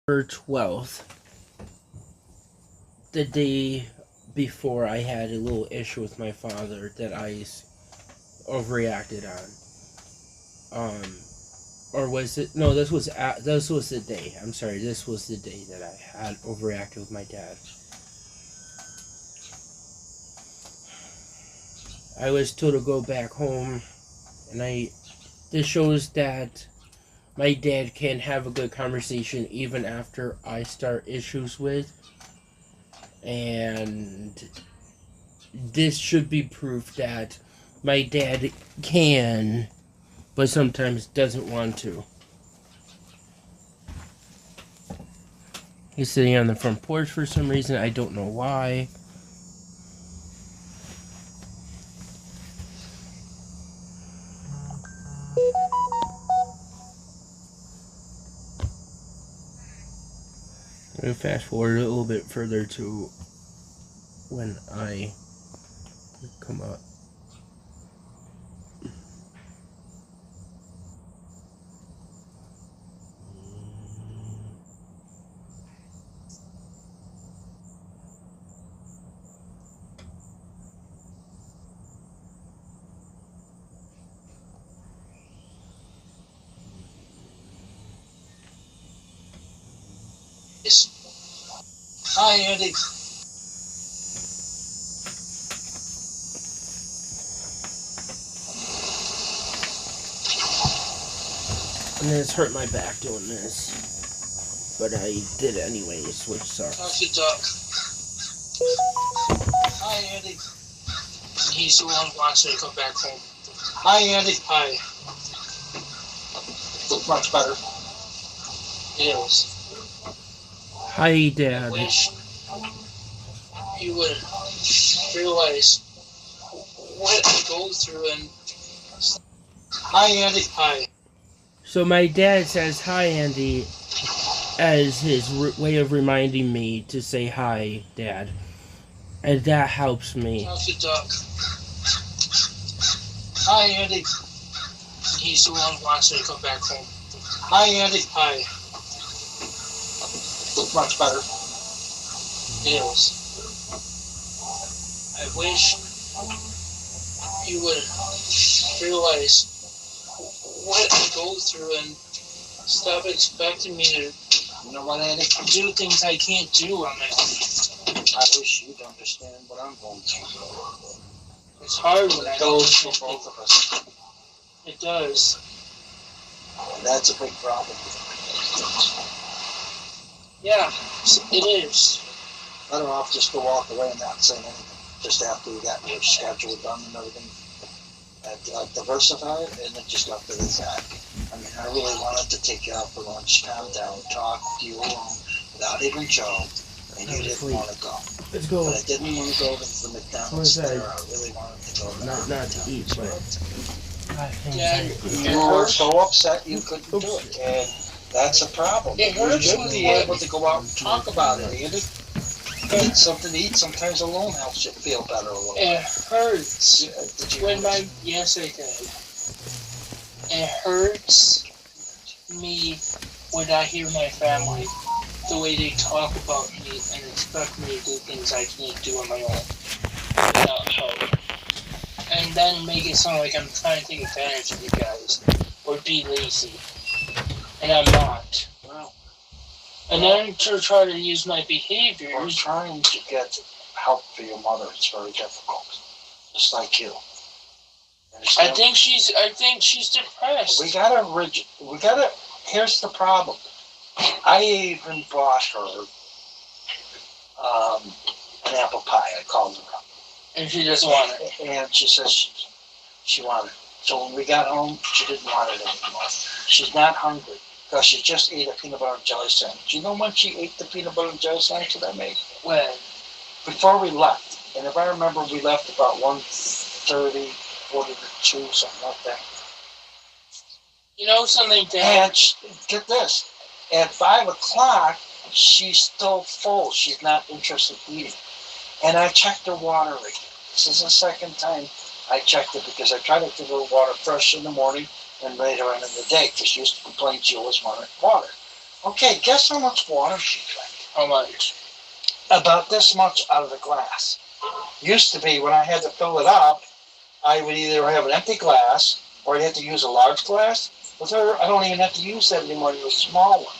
12th, the day before I had a little issue with my father that I overreacted on. Or was it? No, this was the day. I'm sorry, this was the day that I had overreacted with my dad. I was told to go back home, and this shows that my dad can have a good conversation even after I start issues with, and this should be proof that my dad can, but sometimes doesn't want to. He's sitting on the front porch for some reason. I don't know why. I'm going to fast forward a little bit further to when I come up. Hi, Andy. And it's hurt my back doing this. But I did it anyways, which sucks. How's your duck? Hi, Andy. He's the one who wants me to come back home. Hi, Andy. Hi. Look much better. It is. Hi, Dad. I wish you would realize what I go through and... Hi, Andy. Hi. So my dad says hi, Andy, as his way of reminding me to say hi, Dad. And that helps me. How's your duck? Hi, Andy. He's the one who wants me to come back home. Hi, Andy. Hi. Look much better. It is. I wish you would realize what I go through and stop expecting me to, you know what, Andy, do things I can't do on my own. I wish you'd understand what I'm going through. It's hard when I goes for both of us. It does. And that's a big problem. Yeah, it is. Better off just to walk away and not say anything. Just after we got your schedule done and everything. And diversify it and then just left it as that. I mean, I really wanted to take you out for lunch, calm down, talk to you alone without even Joe, and you didn't want to go. Let's go. But I didn't want to go to the McDonald's there. I really wanted to go there. Not to eat, but... Yeah, you were so upset you couldn't do it, and that's a problem. You should be able to go out and talk about it, Andy. Get something to eat. Sometimes alone helps you feel better a little. It hurts. Did you yes, I did. It hurts me when I hear my family, the way they talk about me and expect me to do things I can't do on my own without help. And then make it sound like I'm trying to take advantage of you guys or be lazy. And I'm not. Wow. And then to try to use my behavior. We're trying to get help for your mother. It's very difficult. Just like you. I think she's depressed. We gotta, here's the problem. I even bought her an apple pie. I called her up. And she doesn't want it. And she says she wanted it. So when we got home, she didn't want it anymore. She's not hungry because she just ate a peanut butter and jelly sandwich. You know when she ate the peanut butter and jelly sandwich that I made? When? Before we left. And if I remember, we left about 1:30, 1:42, something like that. You know something, Dan? And get this. At 5 o'clock, she's still full. She's not interested in eating. And I checked her water again. This is the second time I checked it because I try to give her water fresh in the morning and later on in the day because she used to complain she always wanted water. Okay, guess how much water she drank? How much? About this much out of the glass. Used to be, when I had to fill it up, I would either have an empty glass or I'd have to use a large glass. With her, I don't even have to use that anymore. It's a small one.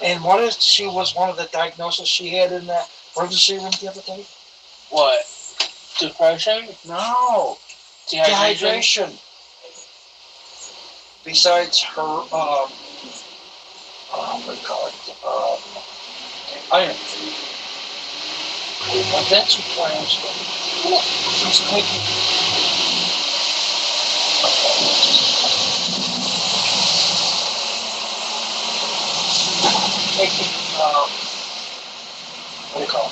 And what if she was one of the diagnoses she had in the emergency room the other day? What? Depression? No. Dehydration. Besides her, what do you call it? Iron. That's what plans for. It's taking. What do you call it?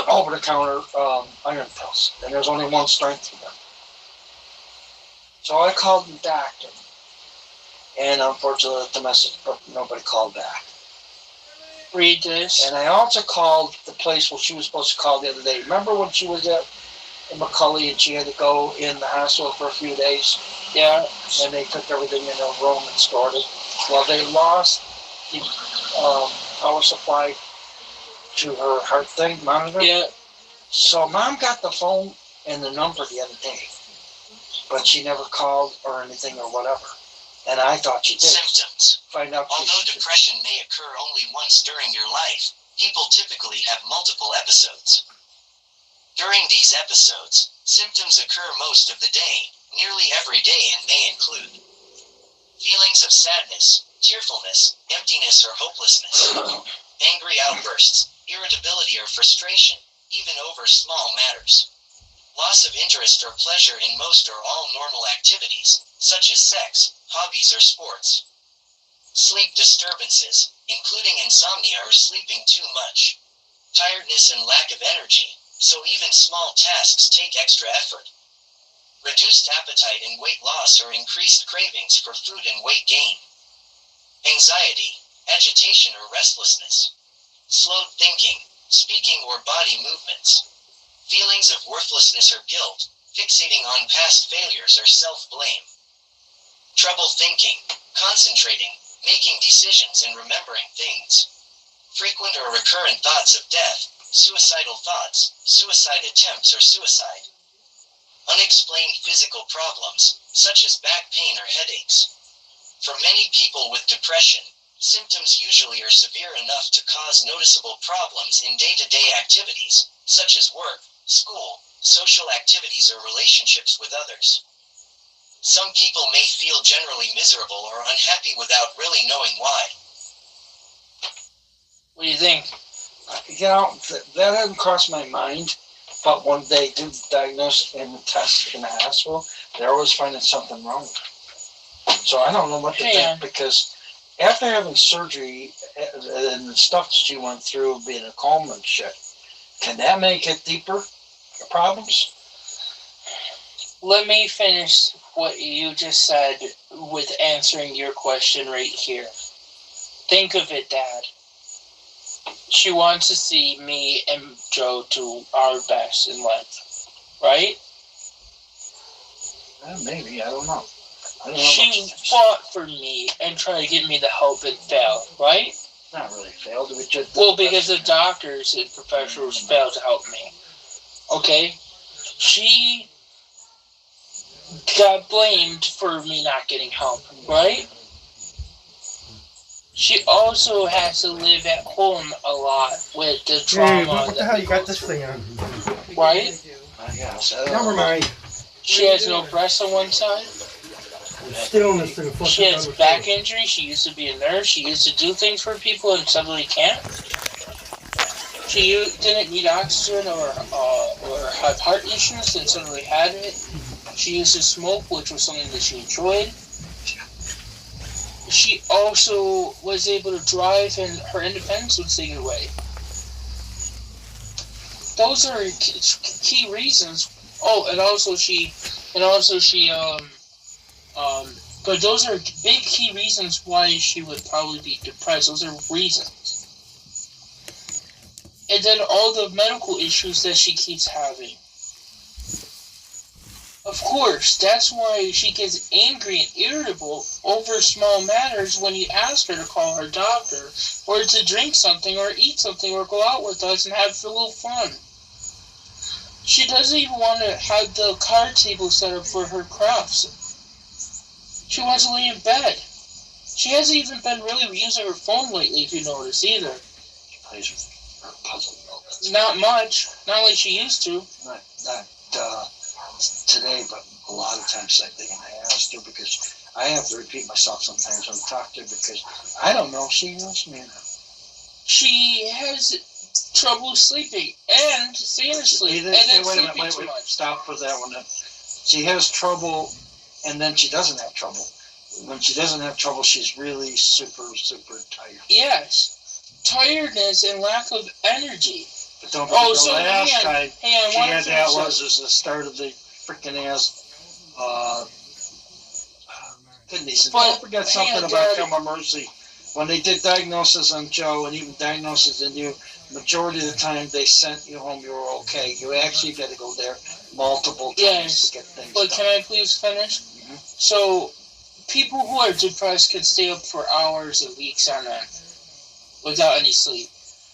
Over-the-counter iron pills, and there's only one strength in them. So I called the doctor, and unfortunately left a message, but nobody called back. Read this. And I also called the place where she was supposed to call the other day. Remember when she was at McCully and she had to go in the hospital for a few days? Yeah. And they took everything in their room and stored it. Well, they lost the power supply to her heart thing, monitor. Yeah. So Mom got the phone and the number the other day, but she never called or anything or whatever. And I thought she did. Symptoms. Find out. Although depression may occur only once during your life, people typically have multiple episodes. During these episodes, symptoms occur most of the day, nearly every day, and may include feelings of sadness, tearfulness, emptiness or hopelessness, angry outbursts, irritability or frustration, even over small matters, loss of interest or pleasure in most or all normal activities, such as sex, hobbies or sports, sleep disturbances, including insomnia or sleeping too much, tiredness and lack of energy, so even small tasks take extra effort, reduced appetite and weight loss or increased cravings for food and weight gain, anxiety, agitation or restlessness, slowed thinking, speaking or body movements, feelings of worthlessness or guilt, fixating on past failures or self-blame, trouble thinking, concentrating, making decisions and remembering things, frequent or recurrent thoughts of death, suicidal thoughts, suicide attempts or suicide, unexplained physical problems, such as back pain or headaches. For many people with depression, symptoms usually are severe enough to cause noticeable problems in day-to-day activities, such as work, school, social activities or relationships with others. Some people may feel generally miserable or unhappy without really knowing why. What do you think? You know, that hadn't crossed my mind, but when they do the diagnosis and the test in the hospital, they're always finding something wrong with her. So I don't know what to think, because after having surgery and the stuff that she went through, being a coma and shit, can that make it deeper, the problems? Let me finish what you just said with answering your question right here. Think of it, Dad. She wants to see me and Joe do our best in life, right? Maybe, I don't know. She fought for me and tried to get me the help and failed, right? Not really failed. Well, because the doctors and professionals failed to help me. Okay? She got blamed for me not getting help, right? She also has to live at home a lot with the trauma. Hey, what the hell you got this thing on? Right? I guess. Never mind. She has no breasts on one side. Still in this thing. She has back injury. She used to be a nurse. She used to do things for people and suddenly can't. She didn't need oxygen or have heart issues and suddenly had it. She used to smoke, which was something that she enjoyed. She also was able to drive, and her independence was taken away. Those are key reasons. Oh, but those are big key reasons why she would probably be depressed. Those are reasons. And then all the medical issues that she keeps having. Of course, that's why she gets angry and irritable over small matters when you ask her to call her doctor, or to drink something, or eat something, or go out with us and have a little fun. She doesn't even want to have the card table set up for her crafts. She wants to lay in bed. She hasn't even been really using her phone lately, if you notice, either. She plays her puzzle. Not much. Not like she used to. Not today, but a lot of times I think I asked her because I have to repeat myself sometimes when I talk to her because I don't know if she knows me or not. She has trouble sleeping and staying asleep and then sleeping too much. Stop for that one. She has trouble and then she doesn't have trouble. When she doesn't have trouble, she's really super tired. Yes. Tiredness and lack of energy. But don't forget the last time she had that was the start of the freaking ass kidneys. And don't forget something about Come on Mercy. When they did diagnosis on Joe and even diagnosis on you, majority of the time they sent you home, you were okay. You actually got to go there multiple times to get things done. But can I please finish? Mm-hmm. So, people who are depressed can stay up for hours and weeks on end without any sleep.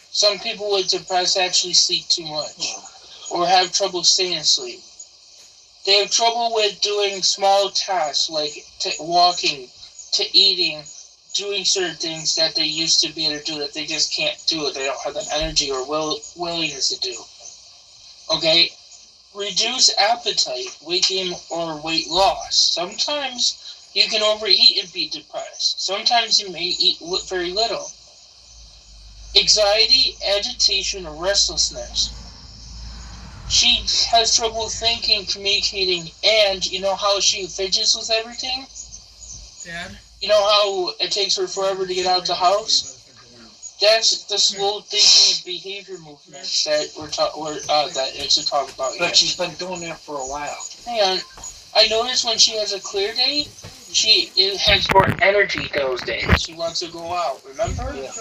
Some people with depression actually sleep too much or have trouble staying asleep. They have trouble with doing small tasks like walking, to eating, doing certain things that they used to be able to do that they just can't do. They don't have the energy or willingness to do. Okay? Reduce appetite, weight gain, or weight loss. Sometimes you can overeat and be depressed. Sometimes you may eat very little. Anxiety, agitation, or restlessness. She has trouble thinking, communicating, and you know how she fidgets with everything? Dad? You know how it takes her forever to get out the house? That's the slow thinking and behavior movements that that it's to talk about. But she's been doing that for a while. Hang on. I notice when she has a clear day, she has more energy those days. She wants to go out, remember? Yeah.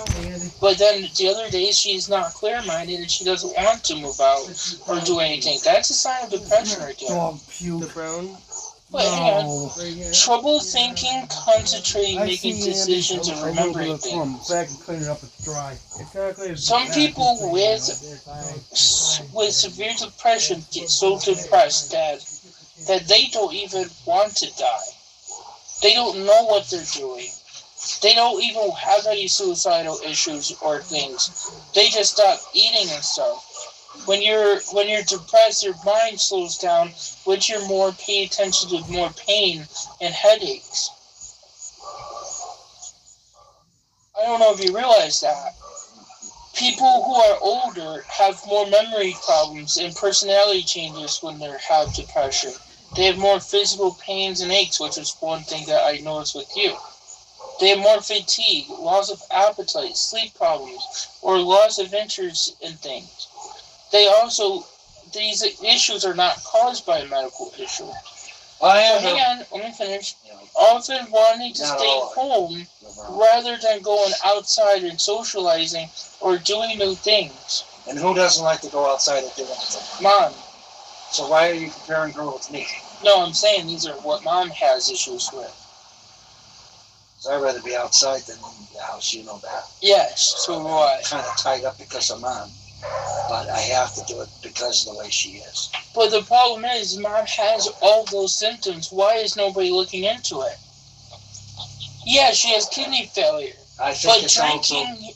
But then the other days she's not clear-minded and she doesn't want to move out or do anything. That's a sign of depression right there. The brown? But hang on. Trouble thinking, concentrating, making decisions, and remembering things. Some people with severe depression get so depressed, Dad, that they don't even want to die. They don't know what they're doing. They don't even have any suicidal issues or things. They just stop eating and stuff. When you're depressed, your mind slows down, which you're more paying attention to more pain and headaches. I don't know if you realize that. People who are older have more memory problems and personality changes when they have depression. They have more physical pains and aches, which is one thing that I noticed with you. They have more fatigue, loss of appetite, sleep problems, or loss of interest in things. These issues are not caused by a medical issue. Hang on, let me finish. Often wanting to stay home rather than going outside and socializing or doing new things. And who doesn't like to go outside and do anything? Mom. So why are you comparing her with me? No, I'm saying these are what Mom has issues with. So I'd rather be outside than in the house, you know that. Yes, so do I. I'm kind of tied up because of Mom. But I have to do it because of the way she is. But the problem is, Mom has all those symptoms. Why is nobody looking into it? Yeah, she has kidney failure. I think but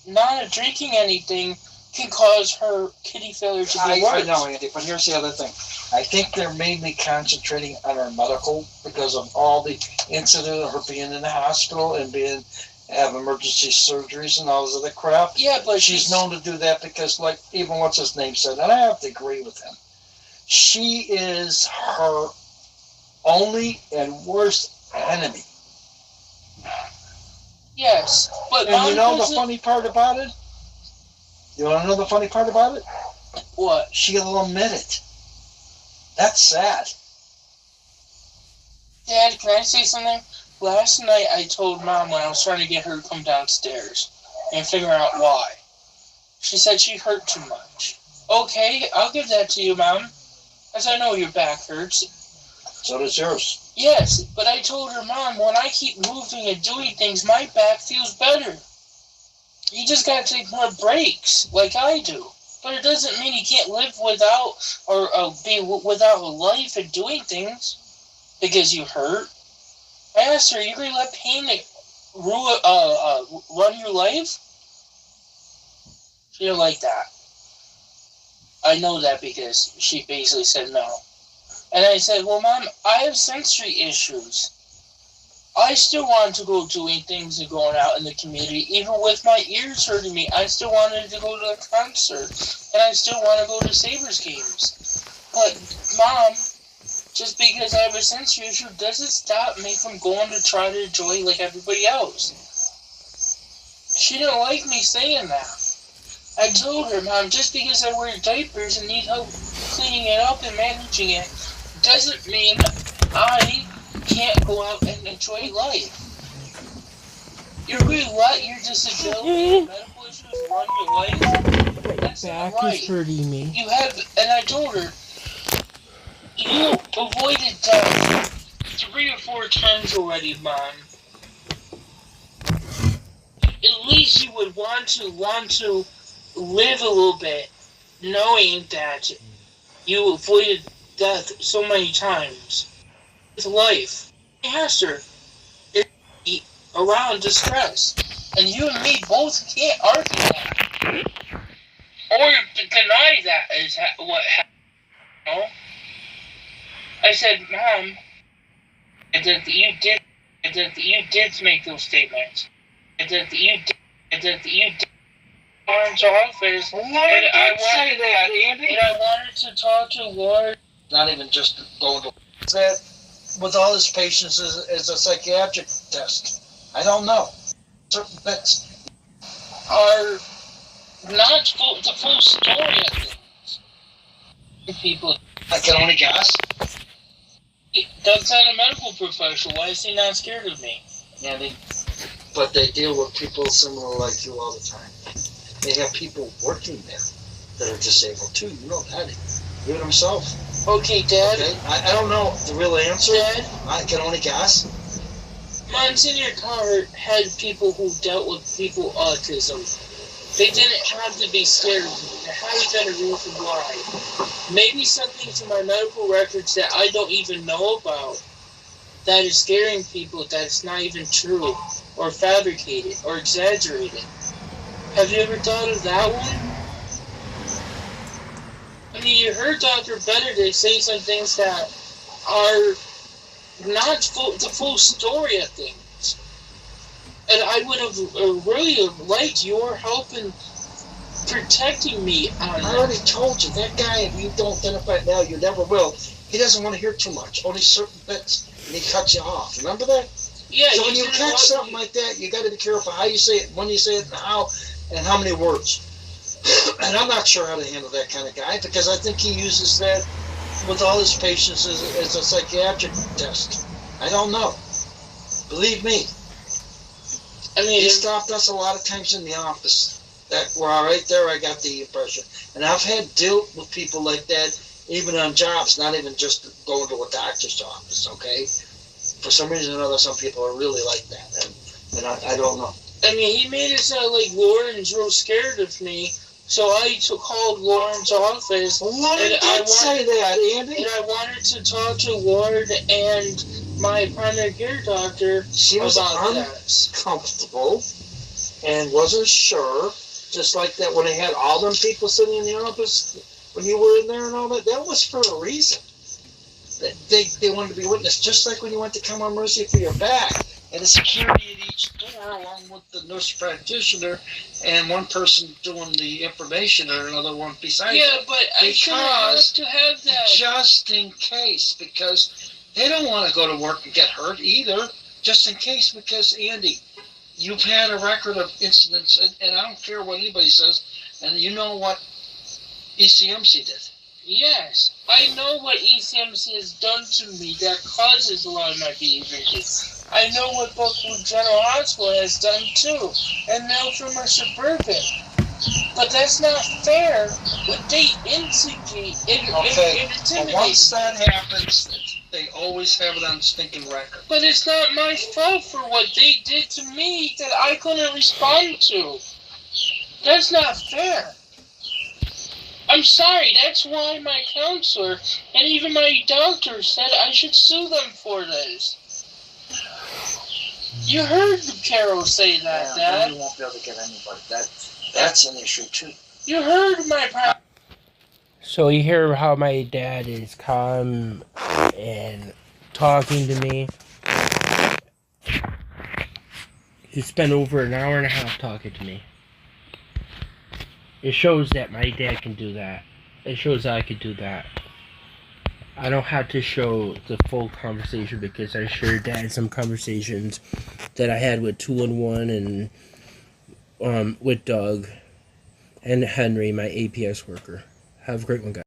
not drinking anything can cause her kidney failure to be worse. I know, Andy, but here's the other thing. I think they're mainly concentrating on her medical because of all the incident of her being in the hospital and have emergency surgeries and all this other crap. Yeah, but she's known to do that because, like, even what's his name said, and I have to agree with him. She is her only and worst enemy. Yes, but and you know the funny part about it? You want to know the funny part about it? What? She'll admit it. That's sad. Dad, can I say something? Last night I told Mom when I was trying to get her to come downstairs and figure out why. She said she hurt too much. Okay, I'll give that to you, Mom. As I know your back hurts. So does yours. Yes, but I told her, Mom, when I keep moving and doing things, my back feels better. You just gotta take more breaks, like I do. But it doesn't mean you can't live without, or be without a life and doing things, because you hurt. I asked her, you gonna let pain run your life? She didn't like that. I know that because she basically said no. And I said, well, Mom, I have sensory issues. I still wanted to go doing things and going out in the community, even with my ears hurting me. I still wanted to go to a concert, and I still want to go to Sabres games. But, Mom, just because I have a sensory issue doesn't stop me from going to try to enjoy like everybody else. She didn't like me saying that. I told her, Mom, just because I wear diapers and need help cleaning it up and managing it doesn't mean I can't go out and enjoy life. You're going to let your disability and medical issues run your life? That's not right. Back is hurting me. You have, and I told her, you avoided death 3 or 4 times already, Mom. At least you would want to live a little bit, knowing that you avoided death so many times. With life. I asked her, is around distress? And you and me both can't argue that. Or deny that is what happened. You know? I said, Mom, you did make those statements. You did. Lauren's office. Well, why did I say that, Andy? And I wanted to talk to Lauren. Not even just going to that. With all his patients is a psychiatric test. I don't know. Certain bits are not the full story of things. People. I can only guess. Doug's not a medical professional. Why is he not scared of me? Andy, but they deal with people similar like you all the time. They have people working there that are disabled too. You know that. Even himself. Okay, Dad. Okay? I don't know the real answer. Dad? I can only guess. Monsignor Carr had people who dealt with people with autism. They didn't have to be scared of me. There had been a reason why. Maybe something to my medical records that I don't even know about that is scaring people that is not even true, or fabricated, or exaggerated. Have you ever thought of that one? I mean, you heard Dr. Benedict say some things that are not the full story of things. And I would have really liked your help in protecting me on that. I already told you, that guy, if you don't identify it now, you never will. He doesn't want to hear too much, only certain bits, and he cuts you off. Remember that? Yeah. So when you catch something like that, you got to be careful how you say it, when you say it, and how many words. And I'm not sure how to handle that kind of guy, because I think he uses that with all his patients as a psychiatric test. I don't know. Believe me. I mean, he stopped us a lot of times in the office. That right there, I got the impression. And I've had dealt with people like that, even on jobs, not even just going to a doctor's office, okay? For some reason or another, some people are really like that, and I don't know. I mean, he made it sound like Lauren's real scared of me, so I called Lauren's office. Well, why did I say that, Andy? And I wanted to talk to Lauren and my primary care doctor she was about that. Uncomfortable and wasn't sure, just like that when they had all them people sitting in the office when you were in there and all that. That was for a reason. They wanted to be witnessed, just like when you went to Come on Mercy for your back. And the security at each door, along with the nurse practitioner, and one person doing the information, or another one beside you. Yeah, them. but I shouldn't have to have that. Just in case, because they don't want to go to work and get hurt either. Just in case, because, Andy, you've had a record of incidents, and I don't care what anybody says, and you know what ECMC did. Yes, I know what ECMC has done to me that causes a lot of my behaviors. I know what Buckwood General Hospital has done too, and now from our Suburban. But that's not fair. But they instigate, okay, but once that happens, They always have it on stinking record. But it's not my fault for what they did to me that I couldn't respond to. That's not fair. I'm sorry, that's why my counselor and even my doctor said I should sue them for this. You heard Carol say that, Dad. You won't be able to get anybody. That's an issue too. You heard my So you hear how my dad is calm and talking to me. He spent over an hour and a half talking to me. It shows that my dad can do that. It shows I could do that. I don't have to show the full conversation because I shared Dad some conversations that I had with 211 and with Doug and Henry, my APS worker. Have a great one, guys.